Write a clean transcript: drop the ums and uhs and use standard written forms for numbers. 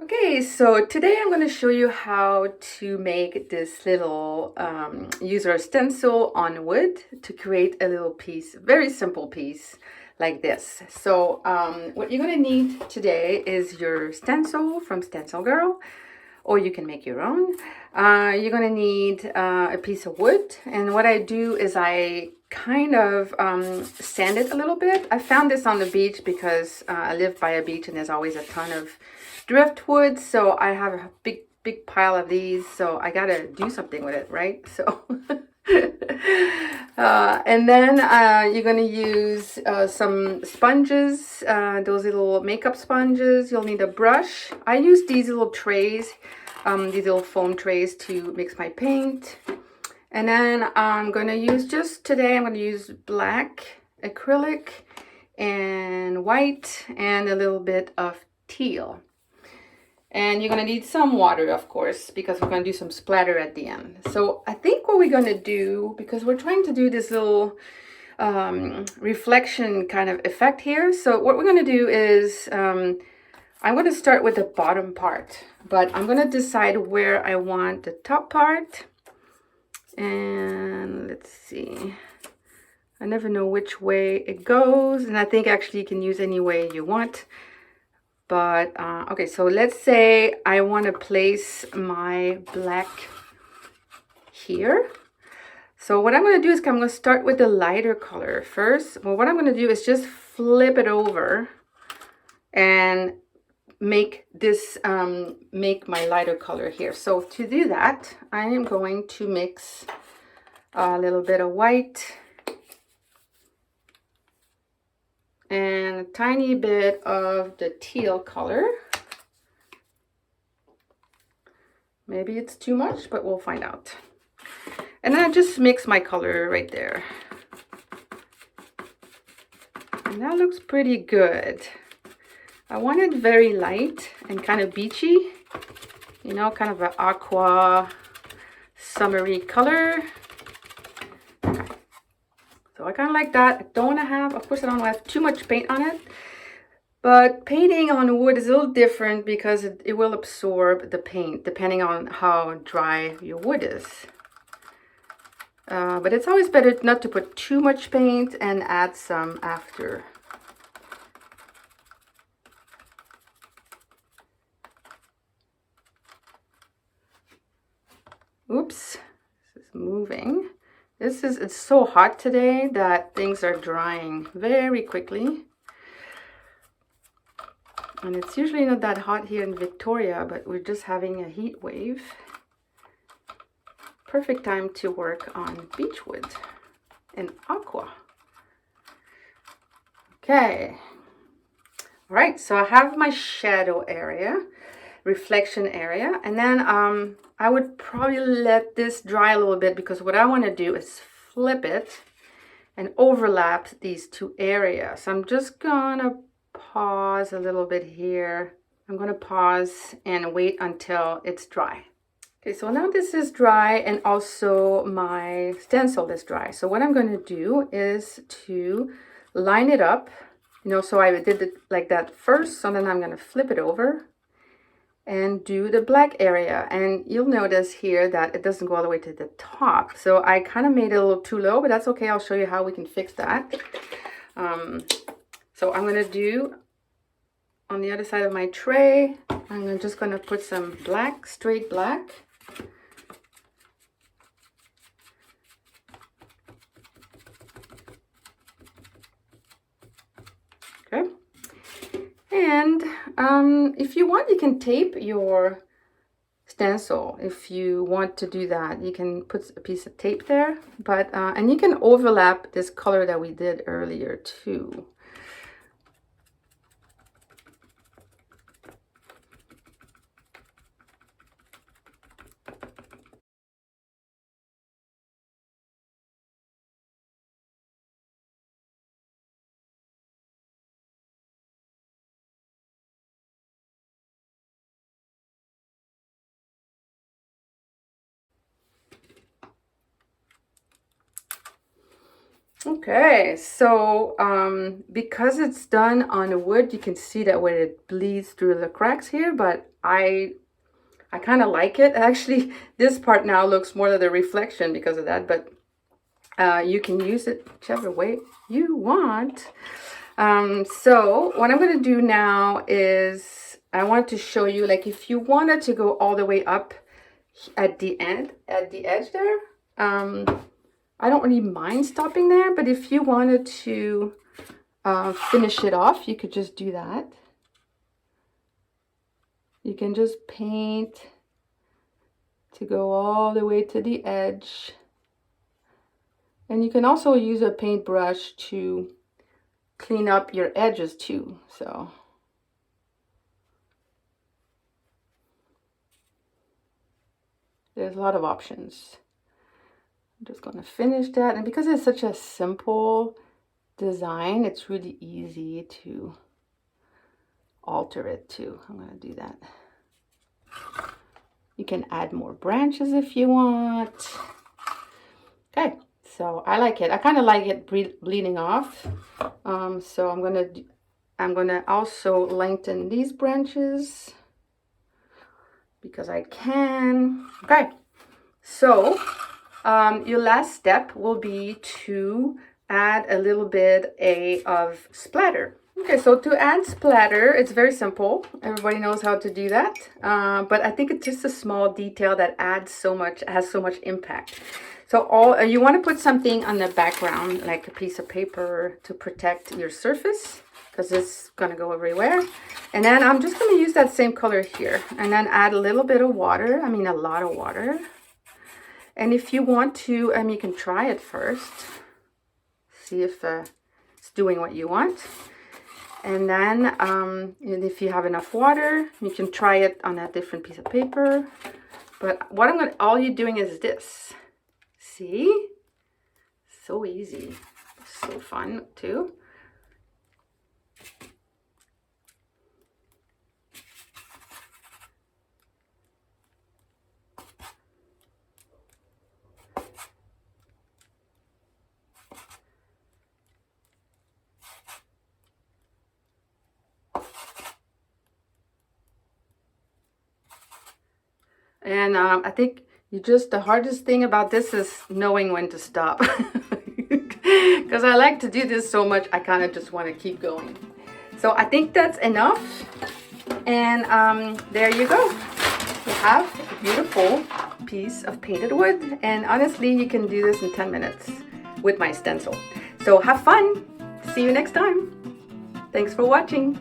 Okay, so today I'm going to show you how to make this little user stencil on wood to create a little piece, very simple piece like this. So what you're going to need today is your stencil from StencilGirl, or you can make your own. You're going to need a piece of wood, and what I do is I kind of sand it a little bit. I found this on the beach because I live by a beach and there's always a ton of driftwood, so I have a big pile of these, so I gotta do something with it, right? So and then you're gonna use some sponges, those little makeup sponges. You'll need a brush. I use these little trays, these little foam trays to mix my paint. And then I'm gonna use, just today I'm gonna use black acrylic and white and a little bit of teal. And you're going to need some water, of course, because we're going to do some splatter at the end. So I think what we're going to do, because we're trying to do this little reflection kind of effect here. So what we're going to do is I'm going to start with the bottom part, but I'm going to decide where I want the top part. And let's see. I never know which way it goes. And I think actually you can use any way you want. But, okay, so let's say I want to place my black here. So what I'm going to do is I'm going to start with the lighter color first. Well, what I'm going to do is just flip it over and make this, make my lighter color here. So to do that, I am going to mix a little bit of white and a tiny bit of the teal color. Maybe it's too much, but we'll find out. And then I just mix my color right there. And that looks pretty good. I want it very light and kind of beachy, you know, kind of an aqua summery color. So I kind of like that. I don't want to have, of course I don't want to have too much paint on it, but painting on wood is a little different because it will absorb the paint depending on how dry your wood is. But it's always better not to put too much paint and add some after. Oops, this is moving. It's so hot today that things are drying very quickly. And it's usually not that hot here in Victoria, but we're just having a heat wave. Perfect time to work on beechwood and aqua. Okay. All right, so I have my shadow area, reflection area, and then I would probably let this dry a little bit because what I want to do is flip it and overlap these two areas. So I'm just gonna pause a little bit here. I'm gonna pause and wait until it's dry. Okay, so now this is dry and also my stencil is dry. So what I'm gonna do is to line it up, you know, so I did it like that first, so then I'm gonna flip it over and do the black area. And you'll notice here that it doesn't go all the way to the top. So I kind of made it a little too low, but that's okay. I'll show you how we can fix that. So I'm going to do on the other side of my tray, I'm just going to put some black, straight black. Okay. And if you want, you can tape your stencil. If you want to do that, you can put a piece of tape there, but and you can overlap this color that we did earlier too. Okay, so because it's done on wood, you can see that where it bleeds through the cracks here, but I kind of like it. Actually, this part now looks more like the reflection because of that, but you can use it whichever way you want. So what I'm going to do now is I want to show you, like, if you wanted to go all the way up at the end, at the edge there, I don't really mind stopping there, but if you wanted to finish it off, you could just do that. You can just paint to go all the way to the edge. And you can also use a paintbrush to clean up your edges too. So there's a lot of options. I'm just going to finish that. And because it's such a simple design, it's really easy to alter it too. I'm going to do that. You can add more branches if you want. Okay, so I like it. I kind of like it bleeding off. So I'm gonna also lengthen these branches because I can. Okay, so your last step will be to add a little bit of splatter. Okay, so to add splatter, it's very simple. Everybody knows how to do that. But I think it's just a small detail that adds so much, has so much impact. So you want to put something on the background, like a piece of paper to protect your surface, because it's going to go everywhere. And then I'm just going to use that same color here and then add a little bit of water. I mean, a lot of water. And if you want to, you can try it first. See if it's doing what you want. And then if you have enough water, you can try it on a different piece of paper. But all you're doing is this. See? So easy. So fun too. And I think the hardest thing about this is knowing when to stop. Because I like to do this so much, I kind of just want to keep going. So I think that's enough. And there you go. You have a beautiful piece of painted wood. And honestly, you can do this in 10 minutes with my stencil. So have fun. See you next time. Thanks for watching.